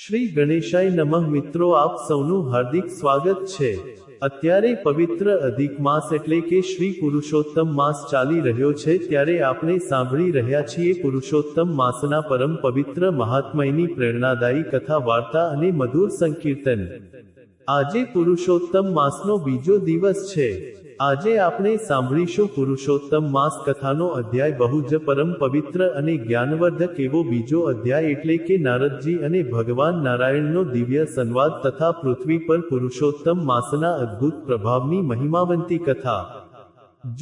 શ્રી ગણેશાય નમઃ મિત્રો, આપ સૌનું હાર્દિક સ્વાગત છે। અત્યારે પવિત્ર અધિક માસ એટલે કે શ્રી પુરુષોત્તમ માસ ચાલી રહ્યો છે, ત્યારે આપણે સાંભળી રહ્યા છીએ પુરુષોત્તમ માસના પરમ પવિત્ર મહાત્મયની પ્રેરણાદાયી કથા વાર્તા અને મધુર સંકીર્તન। આજે પુરુષોત્તમ માસનો બીજો દિવસ છે। આજે આપણે સાંભળીશું પુરુષોત્તમ માસ કથાનો અધ્યાય, બહુ જ પરમ પવિત્ર અને જ્ઞાનવર્ધક એવો બીજો અધ્યાય, એટલે કે નારદજી અને ભગવાન નારાયણનો દિવ્ય સંવાદ તથા પૃથ્વી પર પુરુષોત્તમ માસના અદ્ભુત પ્રભાવની મહિમાવંતી કથા।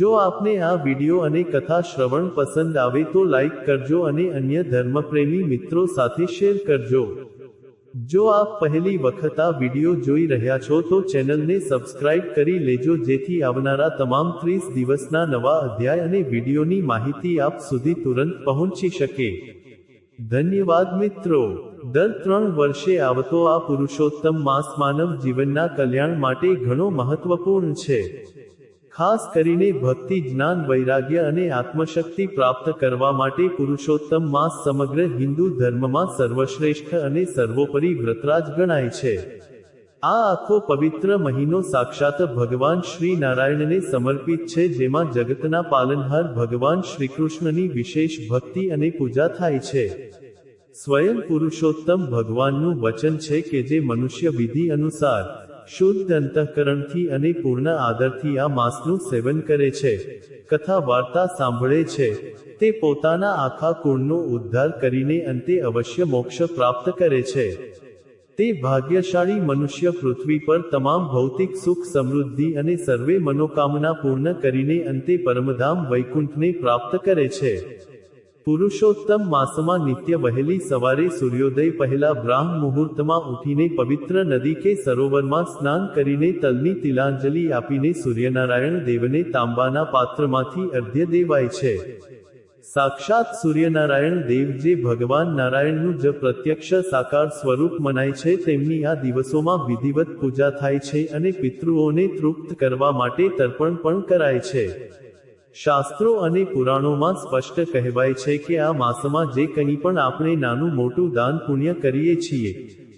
જો આપને આ વિડિયો અને કથા શ્રવણ પસંદ આવે તો લાઈક કરજો અને અન્ય ધર્મપ્રેમી મિત્રો સાથે શેર કરજો। જો આપ પહેલી વખત આ વિડિયો જોઈ રહ્યા છો તો ચેનલને સબસ્ક્રાઇબ કરી લેજો, જેથી આવનારા તમામ 30 દિવસના નવા અધ્યાય અને વિડિયોની માહિતી આપ સુધી તુરંત પહોંચી શકે। ધન્યવાદ મિત્રો। દર 3 વર્ષે આવતો આ પુરુષોત્તમ માસ માનવ જીવનના કલ્યાણ માટે ઘણો મહત્વપૂર્ણ છે। ખાસ કરીને ભક્તિ, જ્ઞાન, વૈરાગ્ય અને આત્મશક્તિ પ્રાપ્ત કરવા માટે પુરુષોત્તમ માસ સમગ્ર હિન્દુ ધર્મમાં સર્વશ્રેષ્ઠ અને સર્વોપરી વ્રતરાજ ગણાય છે। આ આખો પવિત્ર મહિનો સાક્ષાત ભગવાન શ્રી નારાયણને સમર્પિત છે, જેમાં જગતના પાલનહાર ભગવાન શ્રીકૃષ્ણની વિશેષ ભક્તિ અને પૂજા થાય છે। સ્વયં પુરુષોત્તમ ભગવાનનું વચન છે કે જે મનુષ્ય વિધિ અનુસાર શુદ્ધ અંતઃકરણથી અને પૂર્ણ આદરથી આ માસનું સેવન કરે છે, કથા વાર્તા સાંભળે છે, તે પોતાના આખા કુળનો ઉદ્ધાર કરીને અંતે અવશ્ય મોક્ષ પ્રાપ્ત કરે છે। તે ભાગ્યશાળી મનુષ્ય પૃથ્વી પર તમામ ભૌતિક સુખ, સમૃદ્ધિ અને સર્વે મનોકામના પૂર્ણ કરીને અંતે પરમધામ વૈકુંઠને પ્રાપ્ત કરે છે। પુરુષોત્તમ માસમાં નિત્ય વહેલી સવારે સૂર્યોદય પહેલા બ્રાહ્મ મુહૂર્તમાં ઉઠીને પવિત્ર નદી કે સરોવરમાં સ્નાન કરીને તલની તિલાંજલિ આપીને સૂર્યનારાયણ દેવને તાંબાના પાત્રમાંથી અર્ઘ્ય દેવાય છે। સાક્ષાત સૂર્યનારાયણ દેવ, જે ભગવાન નારાયણનું જ પ્રત્યક્ષ સાકાર સ્વરૂપ મનાય છે, તેમની આ દિવસોમાં વિધિવત પૂજા થાય છે અને પિતૃઓને તૃપ્ત કરવા માટે તર્પણ પણ કરાય છે। શાસ્ત્રો અને પુરાણોમાં સ્પષ્ટ કહેવાય છે કે આ માસમાં જે કંઈ પણ આપણે નાનું મોટું દાન પુણ્ય કરીએ છીએ,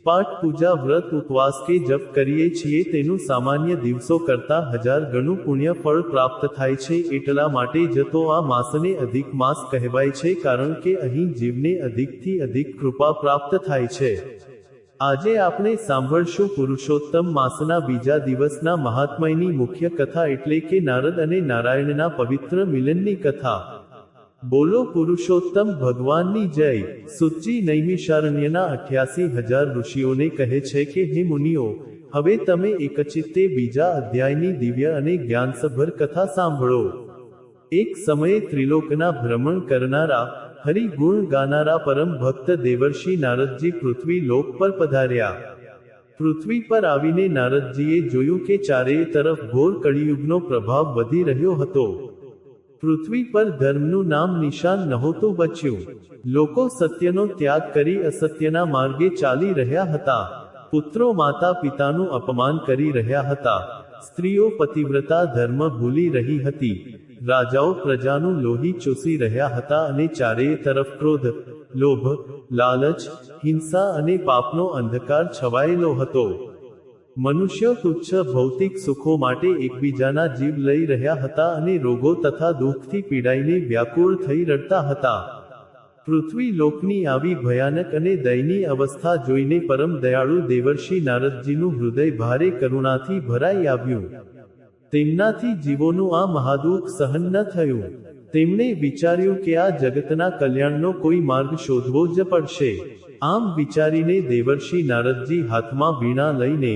પાઠ પૂજા, વ્રત, ઉપવાસ કે જપ કરીએ છીએ, તેનું સામાન્ય દિવસો કરતાં 1000 ગણું પુણ્ય ફળ પ્રાપ્ત થાય છે। એટલા માટે જ તો આ માસને અધિક માસ કહેવાય છે, કારણ કે અહીં જીવને અધિકથી અધિક કૃપા પ્રાપ્ત થાય છે। આજે આપણે સાંભળશું પુરુષોત્તમ માસના બીજા દિવસના મહાત્મયની મુખ્ય કથા, એટલે કે નારદ અને નારાયણના પવિત્ર મિલનની કથા। બોલો પુરુષોત્તમ ભગવાનની જય। સુતજી નૈમિષારણ્યના 88,000 ઋષિઓને કહે છે કે હે મુનિઓ, હવે તમે એકચિત્તે બીજા અધ્યાયની દિવ્ય અને જ્ઞાનસભર કથા સાંભળો। એક સમયે ત્રિલોકના ભ્રમણ કરનારા, હરિ ગુણ ગાનારા પરમ ભક્ત દેવર્ષિ નારદજી પૃથ્વી લોક પર પધાર્યા। પૃથ્વી પર આવીને નારદજીએ જોયું કે ચારેય તરફ ઘોર કળિયુગનો પ્રભાવ વધી રહ્યો હતો। પૃથ્વી પર ધર્મનું નામ નિશાન નહોતું બચ્યું। લોકો સત્યનો ત્યાગ કરી અસત્યના માર્ગે ચાલી રહ્યા હતા। પુત્રો માતા પિતાનું અપમાન કરી રહ્યા હતા। સ્ત્રીઓ પતિવ્રતા ધર્મ ભૂલી રહી હતી। રાજાઓ પ્રજાનું લોહી ચૂસી રહ્યા હતા અને ચારેય તરફ ક્રોધ, લોભ, લાલચ, હિંસા અને પાપનો અંધકાર છવાયેલો હતો। મનુષ્યો તુચ્છ ભૌતિક સુખો માટે એકબીજાના જીવ લઈ રહ્યા હતા અને રોગો તથા દુઃખથી પીડાઈને વ્યાકુળ થઈ રડતા હતા। પૃથ્વી લોકની આવી ભયાનક અને દયનીય અવસ્થા જોઈને પરમ દયાળુ દેવર્ષિ નારદજીનું હૃદય ભારે કરુણાથી ભરાઈ આવ્યું। તેમનાથી જીવોનું આ મહાદુઃખ સહન ન થયું। તેમણે વિચાર્યું કે આ જગતના કલ્યાણનો કોઈ માર્ગ શોધવો જ પડશે। આમ વિચારીને દેવર્ષિ નારદજી હાથમાં વીણા લઈને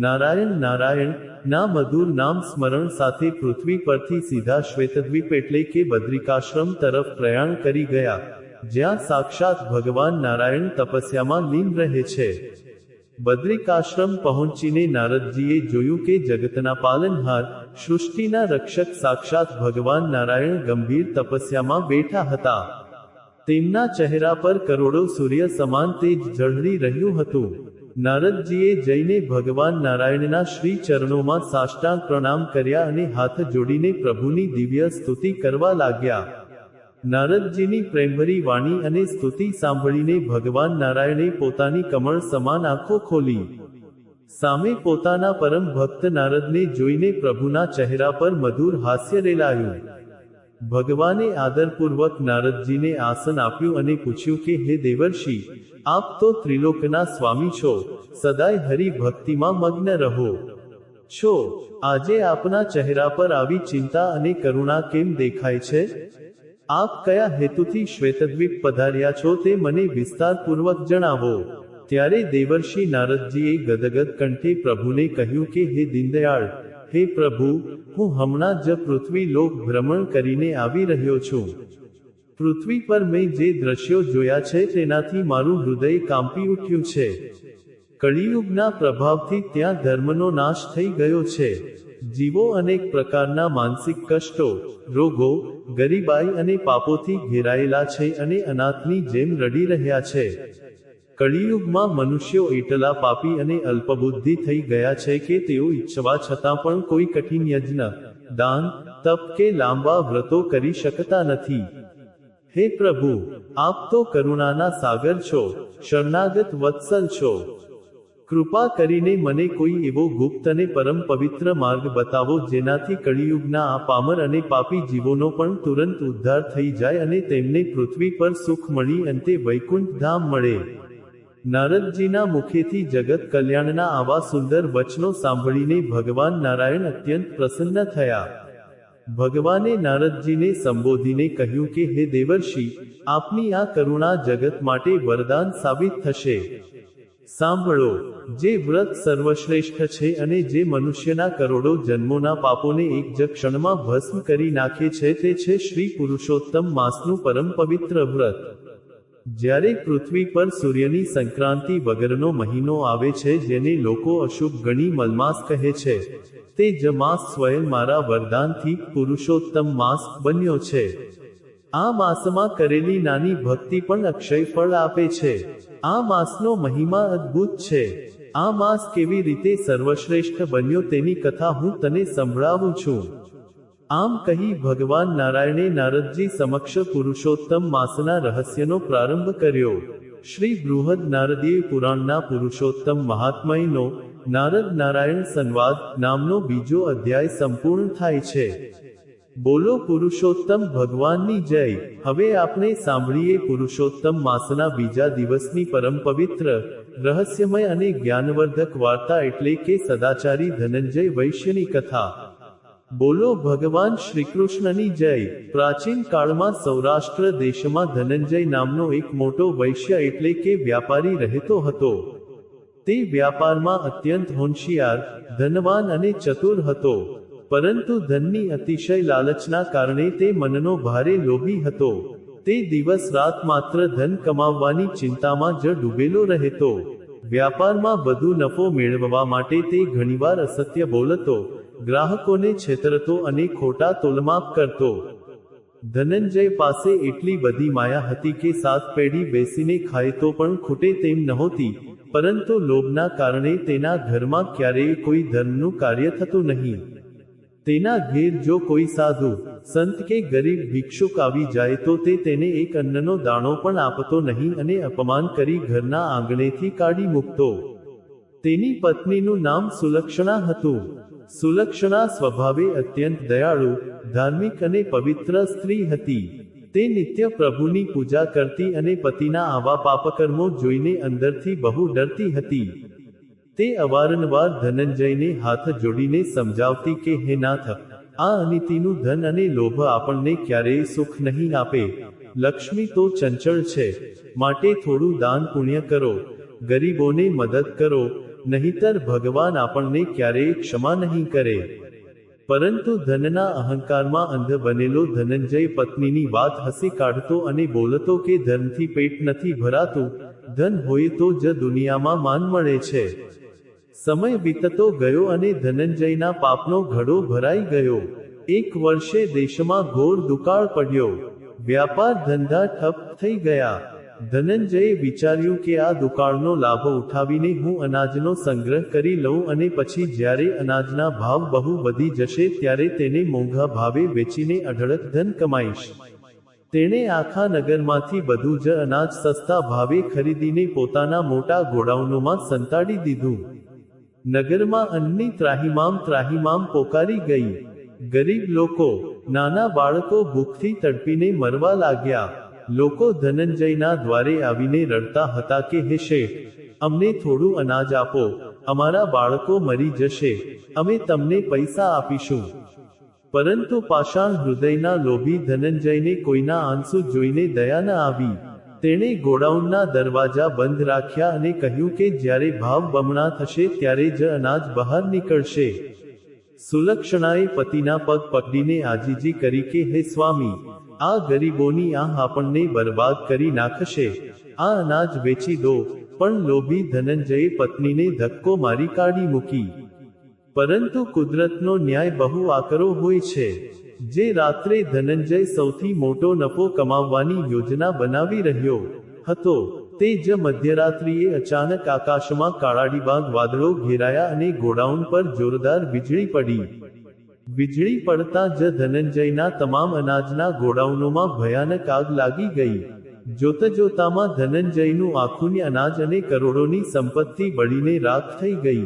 નારાયણ નારાયણ ના મધુર નામ સ્મરણ સાથે પૃથ્વી પરથી સીધા શ્વેતદ્વીપ એટલે કે બદ્રિકાશ્રમ તરફ પ્રયાણ કરી ગયા, જ્યાં સાક્ષાત ભગવાન નારાયણ તપસ્યામાં લીન રહે છે। બદ્રિકાશ્રમ પહોંચીને નારદજીએ જોયું કે જગતના પાલનહાર, સૃષ્ટિના રક્ષક સાક્ષાત ભગવાન નારાયણ ગંભીર તપસ્યામાં બેઠા હતા। તેમના ચહેરા પર કરોડો સૂર્ય સમાન તેજ ઝળહળી રહ્યું હતું। નારદજીએ જઈને ભગવાન નારાયણના શ્રી ચરણોમાં સાષ્ટાંગ પ્રણામ કર્યા અને હાથ જોડીને પ્રભુની દિવ્ય સ્તુતિ કરવા લાગ્યા। નારદજીની પ્રેમભરી વાણી અને સ્તુતિ સાંભળીને ભગવાન નારાયણે પોતાની કમળ સમાન આંખો ખોલી. સામે પોતાના પરમ ભક્ત નારદને જોઈને પ્રભુના ચહેરા પર મધુર હાસ્ય રેલાયું. ભગવાને આદરપૂર્વક નારદજીને આસન આપ્યું અને પૂછ્યું કે હે દેવર્ષિ, આપ તો ત્રિલોકના સ્વામી છો, સદાય હરિ ભક્તિમાં મગ્ન રહો છો. આજે આપના ચહેરા પર આવી ચિંતા અને કરુણા કેમ દેખાય છે? આપ કયા હેતુથી શ્વેતદ્વીપ પધાર્યા છો તે મને વિસ્તારપૂર્વક જણાવો. ત્યારે દેવર્ષિ નારદજીએ ગદગદ કંઠે પ્રભુને કહ્યું કે હે દીનદયાળ, હે પ્રભુ, હું હમણાં જ પૃથ્વી લોક ભ્રમણ કરીને આવી રહ્યો છું. પૃથ્વી પર મેં જે દ્રશ્યો જોયા છે તેનાથી મારું હૃદય કાંપી ઉઠ્યું છે. કળિયુગના પ્રભાવથી ત્યાં ધર્મનો નાશ થઈ ગયો છે. જીવો અનેક પ્રકારના માનસિક કષ્ટો, રોગો, ગરીબાઈ અને પાપોથી ઘેરાયેલા છે અને અનાથની જેમ રડી રહ્યા છે. કળિયુગમાં મનુષ્યો એટલા પાપી અને અલ્પબુદ્ધિ થઈ ગયા છે કે તેઓ ઈચ્છવા છતાં પણ કોઈ કઠિન યજ્ઞ, દાન, તપ કે લાંબા વ્રતો કરી શકતા નથી. હે પ્રભુ, આપ તો કરુણાના સાગર છો, શરણાગત વત્સલ છો. કૃપા કરીને મને કોઈ એવો ગુપ્ત અને પરમ પવિત્ર માર્ગ બતાવો જેનાથી કળિયુગના આ પામર અને પાપી જીવોનો પણ તુરંત ઉદ્ધાર થઈ જાય અને તેમને પૃથ્વી પર સુખ મળી અંતે વૈકુંઠ ધામ મળે. નારદજીના મુખેથી જગત કલ્યાણના આવા સુંદર વચનો સાંભળીને ભગવાન નારાયણ અત્યંત પ્રસન્ન થયા. ભગવાને નારદજીને સંબોધીને કહ્યું કે હે દેવર્ષિ, આપની આ કરુણા જગત માટે વરદાન સાબિત થશે. સાંભળો, જે વ્રત સર્વશ્રેષ્ઠ છે અને જે મનુષ્યના કરોડો જન્મોના પાપોને એક જ ક્ષણમાં ભસ્મ કરી નાખે છે તે છે શ્રી પુરુષોત્તમ માસનું પરમ પવિત્ર વ્રત. જ્યારે પૃથ્વી પર સૂર્યની સંક્રાંતિ વગરનો મહિનો આવે છે જેને લોકો અશુભ ગણી મલમાસ કહે છે, તે જ માસ સ્વયં મારા વરદાનથી પુરુષોત્તમ માસ બન્યો છે. આ માસમાં કરેલી નાની ભક્તિ પણ અક્ષય ફળ આપે છે. આ માસનો મહિમા અદ્ભુત છે. આ માસ કેવી રીતે સર્વશ્રેષ્ઠ બન્યો તેની કથા હું તને સંભળાવું છું. આમ કહી ભગવાન નારાયણે નારદજી સમક્ષ પુરુષોત્તમ માસના રહસ્યનો પ્રારંભ કર્યો. શ્રી બૃહદ નારદીય પુરાણના પુરુષોત્તમ મહાત્મયનો નારદ નારાયણ સંવાદ નામનો બીજો અધ્યાય સંપૂર્ણ થાય છે. બોલો પુરુષોત્તમ ભગવાનની જય. હવે આપણે સાંભળીએ પુરુષોત્તમ માસના બીજા દિવસની પરમ પવિત્ર, રહસ્યમય અને જ્ઞાનવર્ધક વાર્તા એટલે કે સદાચારી ધનંજય વૈશ્યની કથા. બોલો ભગવાન શ્રીકૃષ્ણની જય. પ્રાચીન કાળમાં સૌરાષ્ટ્ર દેશમાં ધનંજય નામનો એક મોટો વૈશ્ય એટલે કે વ્યાપારી રહેતો હતો. તે વ્યાપારમાં અત્યંત હોશિયાર, ધનવાન અને ચતુર હતો. પરંતુ ધનની અતિશય લાલચના કારણે તે મનનો ભારે લોભી હતો. તે દિવસ રાત માત્ર ધન કમાવવાની ચિંતામાં જ ડૂબેલો રહેતો. વ્યાપારમાં વધુ નફો મેળવવા માટે તે ઘણીવાર અસત્ય બોલતો, ગ્રાહકોને છેતરતો અને ખોટા તોલમાપ કરતો. ધનંજય પાસે એટલી બધી માયા હતી કે 7 પેઢી બેસીને ખાય તો પણ ખૂટે તેમ નહોતી, પરંતુ લોભના કારણે તેના ઘરમાં ક્યારેય કોઈ ધર્મનું કાર્ય થતું નહીં. તેના ઘેર જો કોઈ સાધુ, સંત કે ગરીબ ભિક્ષુક આવી જાય તો તે તેને એક અન્નનો દાણો પણ આપતો નહીં અને અપમાન કરી ઘરના આંગણેથી કાઢી મૂકતો. તેની પત્નીનું નામ સુલક્ષણા હતું. સુલક્ષણા સ્વભાવે અત્યંત દયાળુ, ધાર્મિક અને પવિત્ર સ્ત્રી હતી. તે નિત્ય પ્રભુની પૂજા કરતી અને પતિના આવા પાપકર્મો જોઈને અંદરથી બહુ ડરતી હતી. તે અવારનવાર ધનંજયને હાથ જોડીને સમજાવતી કે હે નાથ, આ અનિતિનું ધન અને લોભ આપણને ક્યારેય સુખ નહીં આપે. લક્ષ્મી તો ચંચળ છે, માટે થોડું દાન પુણ્ય કરો, ગરીબોને મદદ કરો, નહીતર ભગવાન આપણને ક્યારેય ક્ષમા નહીં કરે. પરંતુ ધનના અહંકારમાં અંધ બનેલો ધનંજય પત્નીની વાત હસી કાઢતો અને બોલતો કે ધનથી પેટ નથી ભરાતું, ધન હોય તો જ દુનિયામાં માન મળે છે. સમય વીતતો ગયો અને ધનંજયના પાપનો ઘડો ભરાઈ ગયો. એક વર્ષે દેશમાં ઘોર દુકાળ પડ્યો. વ્યાપાર ધંધા ઠપ થઈ ગયા. ધનંજયે વિચાર્યું કે આ દુકાળનો લાભ ઉઠાવીને હું અનાજનો સંગ્રહ કરી લઉં અને પછી જ્યારે અનાજના ભાવ બહુ વધી જશે ત્યારે તેને મોંઘા ભાવે વેચીને અઢળક ધન કમાઈશ. તેણે આખા નગરમાંથી બધું જ અનાજ સસ્તા ભાવે ખરીદીને પોતાના મોટા ગોડાઉનોમાં સંતાડી દીધું. નગરમાં અન્નની ત્રાહિમામ પોકારી ગઈ. ગરીબ લોકો, નાના બાળકો ભૂખથી તડપીને મરવા લાગ્યા. લોકો ધનંજયના દ્વારે આવીને રડતા હતા કે હે શેઠ, અમને થોડું અનાજ આપો, અમારા બાળકો મરી જશે, અમે તમને પૈસા આપીશું. પરંતુ પાષાણ હૃદયના લોભી ધનંજયને કોઈના આંસુ જોઈને દયા ન આવી. તેણે ગોડાઉનના દરવાજા બંધ રાખ્યા અને કહ્યું કે જ્યારે ભાવ બમણા થશે ત્યારે જ અનાજ બહાર નીકળશે. સુલક્ષણાએ પતિના પગ પકડીને આજીજી કરી કે હે સ્વામી, આ ગરીબોની આપણને બરબાદ કરી નાખશે, આ અનાજ વેચી દો. પણ લોભી ધનંજયે પત્નીને ધક્કો મારી કાઢી મૂકી. પરંતુ કુદરતનો ન્યાય બહુ આકરો હોય છે. જે રાત્રે ધનંજય સૌથી મોટો નફો કમાવવાની યોજના બનાવી રહ્યો હતો, તે જ મધ્યરાત્રિએ અચાનક આકાશમાં કાળાડિબાંગ વાદળો ઘેરાયા અને ગોડાઉન પર જોરદાર વીજળી પડી. વીજળી પડતા જ ધનંજયના તમામ અનાજના ગોડાઉનોમાં ભયાનક આગ લાગી ગઈ. જોતજોતામાં ધનંજયનું આખું અનાજ અને કરોડોની સંપત્તિ બળીને રાખ થઈ ગઈ.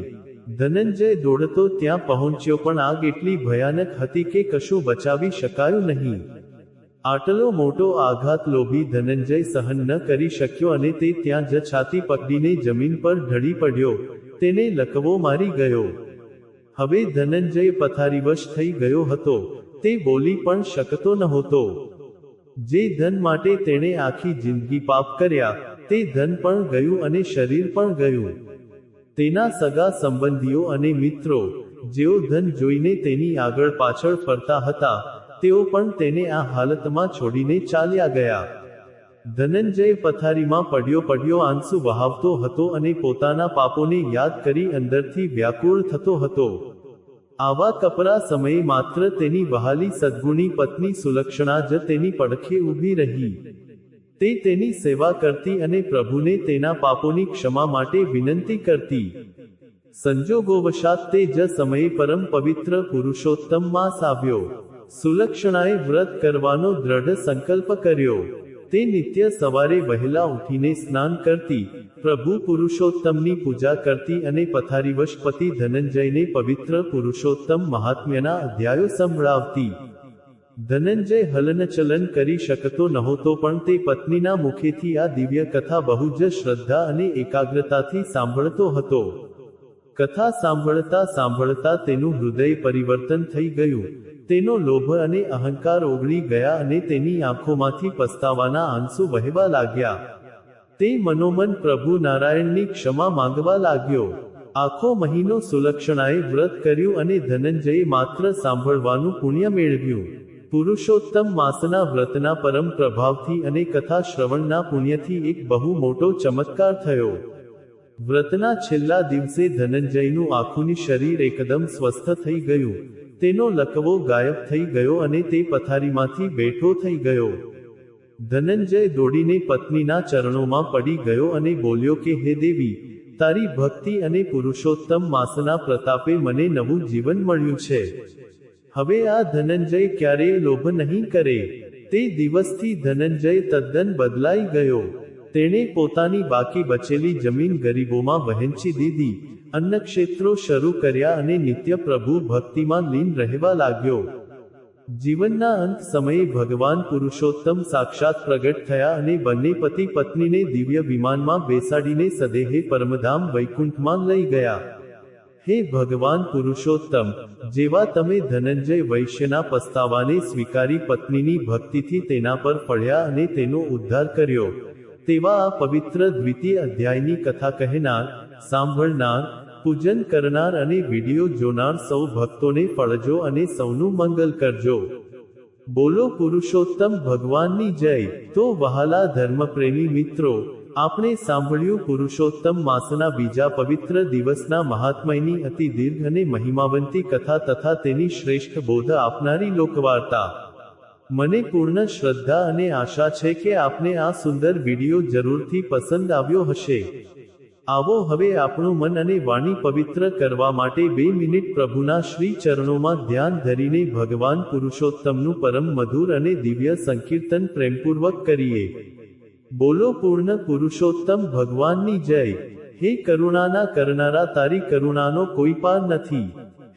ધનંજય દોડતો ત્યાં પહોંચ્યો, પણ આગ એટલી ભયાનક હતી કે કશું બચાવી શકાયું નહીં. આટલો મોટો આઘાત લોભી ધનંજય સહન ન કરી શક્યો અને તે ત્યાં જ છાતી પકડીને જમીન પર ઢળી પડ્યો. તેને લકવો મારી ગયો. હવે ધનંજય પથારીવશ થઈ ગયો હતો. તે બોલી પણ શકતો નહોતો. જે ધન માટે તેણે આખી જિંદગી પાપ કર્યા, તે ધન પણ ગયું અને શરીર પણ ગયું. તેના સગા સંબંધીઓ અને મિત્રો, જેઓ ધન જોઈને તેની આગળ પાછળ ફરતા હતા, તેઓ પણ તેને આ હાલતમાં છોડીને ચાલ્યા ગયા. ધનંજય પથારીમાં પડ્યો આંસુ વહાવતો હતો અને પોતાના પાપોને યાદ કરી અંદરથી વ્યાકુળ થતો હતો. આવા કપરા સમયે માત્ર તેની વહાલી સદ્ગુણી પત્ની સુલક્ષણા જ તેની પડખે ઊભી રહી. તે તેની સેવા કરતી અને પ્રભુને તેના પાપોની ક્ષમા માટે વિનંતી કરતી. સંજોગોવશાત તે જ સમયે પરમ પવિત્ર પુરુષોત્તમ માસ આવ્યો. સુલક્ષણાએ વ્રત કરવાનો દ્રઢ સંકલ્પ કર્યો. તે નિત્ય સવારે વહેલા ઉઠીને સ્નાન કરતી, પ્રભુ પુરુષોત્તમની પૂજા કરતી અને પથારીવશ પતિ ધનંજયને પવિત્ર પુરુષોત્તમ મહાત્મ્યના અધ્યાયો સંભળાવતી. ધનંજય હલનચલન કરી શકતો નહોતો, પણ તે પત્નીના મુખેથી આ દિવ્ય કથા બહુ જ શ્રદ્ધા અને એકાગ્રતાથી સાંભળતો હતો. કથા સાંભળતા તેનું હૃદય પરિવર્તન થઈ ગયું. તેનો લોભ અને અહંકાર ઓગળી ગયા અને તેની આંખોમાંથી પસ્તાવાના આંસુ વહેવા લાગ્યા. તે મનોમન પ્રભુ નારાયણની ક્ષમા માંગવા લાગ્યો. આખો મહિનો સુલક્ષણાએ વ્રત કર્યું અને ધનંજયે માત્ર સાંભળવાનું પુણ્ય મેળવ્યું. પુરુષોત્તમ માસના વ્રતના પરમ પ્રભાવથી અને કથા શ્રવણના પુણ્યથી એક બહુ મોટો ચમત્કાર થયો. વ્રતના છેલ્લા દિવસે ધનંજયનું આખું શરીર એકદમ સ્વસ્થ થઈ ગયું. તેનો લકવો ગાયબ થઈ ગયો અને તે પથારીમાંથી બેઠો થઈ ગયો. ધનંજય દોડીને પત્નીના ચરણોમાં પડી ગયો અને બોલ્યો કે હે દેવી, તારી ભક્તિ અને પુરુષોત્તમ માસના પ્રતાપે મને નવું જીવન મળ્યું છે. હવે આ ધનંજય ક્યારેય લોભ નહીં કરે. તે દિવસથી ધનંજય તદ્દન બદલાઈ ગયો. તેણે પોતાની બાકી બચેલી જમીન ગરીબોમાં વહેંચી દીધી, અન્નક્ષેત્રો શરૂ કર્યા અને નિત્ય પ્રભુ ભક્તિમાં લીન રહેવા લાગ્યો. જીવનના અંત સમયે ભગવાન પુરુષોત્તમ સાક્ષાત પ્રગટ થયા અને બંને પતિ પત્નીને દિવ્ય વિમાનમાં બેસાડીને સદેહે પરમધામ વૈકુંઠમાં લઈ ગયા. હે ભગવાન પુરુષોત્તમ, જેવા તમે ધનંજય વૈશ્યના પસ્તાવાને સ્વીકારી પત્નીની ભક્તિથી તેના પર પડ્યા અને તેનો ઉદ્ધાર કર્યો, તેવા આ પવિત્ર દ્વિતીય અધ્યાયની કથા કહેનાર, સાંભળનાર, પૂજન કરનાર અને વિડિયો જોનાર સૌ ભક્તોને ફળજો અને સૌનું મંગલ કરજો. બોલો પુરુષોત્તમ ભગવાનની જય. તો વહાલા ધર્મપ્રેમી મિત્રો, આપણે સાંભળ્યું પુરુષોત્તમ માસના બીજા પવિત્ર દિવસના મહાત્મયની અતિ દીર્ઘ અને મહિમાવંતી કથા તથા તેની શ્રેષ્ઠ બોધ આપનારી લોકવાર્તા. મને પૂર્ણ શ્રદ્ધા અને આશા છે કે આપને આ સુંદર વિડિયો જરૂરથી પસંદ આવ્યો હશે. આવો હવે આપણું મન અને વાણી પવિત્ર કરવા માટે 2 મિનિટ પ્રભુના શ્રી ચરણોમાં ધ્યાન ધરીને ભગવાન પુરુષોત્તમનું પરમ મધુર અને દિવ્ય સંકીર્તન પ્રેમપૂર્વક કરીએ. બોલો પૂર્ણ પુરુષોત્તમ ભગવાનની જય. હે કરુણાના કરનારા, તારી કરુણાનો કોઈ પાર નથી.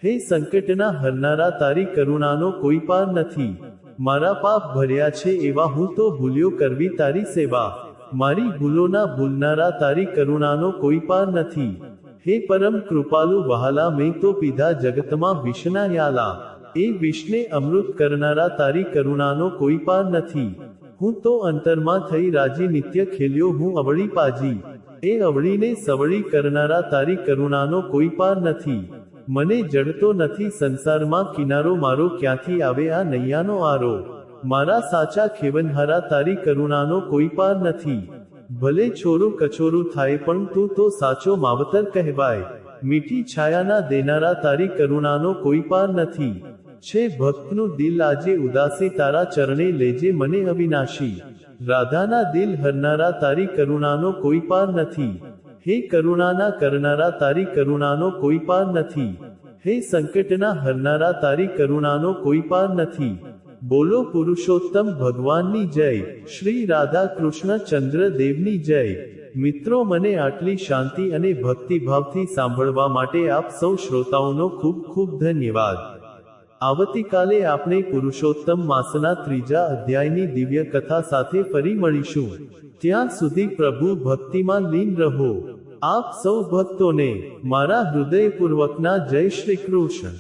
હે સંકટના હરનારા, તારી કરુણાનો કોઈ પાર નથી. મારા પાપ ભર્યા છે એવા હું તો ભૂલ્યો કરવી તારી સેવા. મારી ભૂલોના ભૂલનારા, તારી કરુણાનો કોઈ પાર નથી. હે પરમ કૃપાલુ વહાલા, મેં તો પીધા જગતમાં વિષના યાલા. એ વિષને અમૃત કરનારા, તારી કરુણાનો કોઈ પાર નથી. હું તો અંતરમાં થઈ રાજી, નિત્ય ખેલ્યો હું અવળી પાજી. એ અવળીને સવળી કરનારા, તારી કરુણાનો કોઈ પાર નથી. મને જડતો નથી સંસારમાં કિનારો, મારો ક્યાંથી આવે આ નૈયાનો આરો. મારા સાચા ખેવનહારા, તારી કરુણાનો કોઈ પાર નથી. ભલે છોરું કચોરું થાય પણ તું તો સાચો માવતર કહેવાય. મીઠી છાયાના દેનારા, તારી કરુણાનો કોઈ પાર નથી. છે ભક્તનું દિલ આજે ઉદાસી, તારા ચરણે લેજે મને અવિનાશી. રાધાના દિલ હરનારા, તારી કરુણાનો કોઈ પાર નથી. હે કરુણાના કરનારા, તારી કરુણાનો કોઈ પાર નથી. હે સંકટના હરનારા, તારી કરુણાનો કોઈ પાર નથી. બોલો પુરુષોત્તમ ભગવાનની જય. શ્રી રાધા કૃષ્ણ ચંદ્ર દેવની જય. મિત્રો, મને આટલી શાંતિ અને ભક્તિભાવથી સાંભળવા માટે આપ સૌ શ્રોતાઓનો ખૂબ ખૂબ ધન્યવાદ. આવતીકાલે આપણે પુરુષોત્તમ માસના 3જા અધ્યાયની દિવ્ય કથા સાથે ફરી મળીશું. ત્યાં સુધી પ્રભુ ભક્તિમાં લીન રહો. આપ સૌ ભક્તોને મારા હૃદયપૂર્વકના જય શ્રી કૃષ્ણ.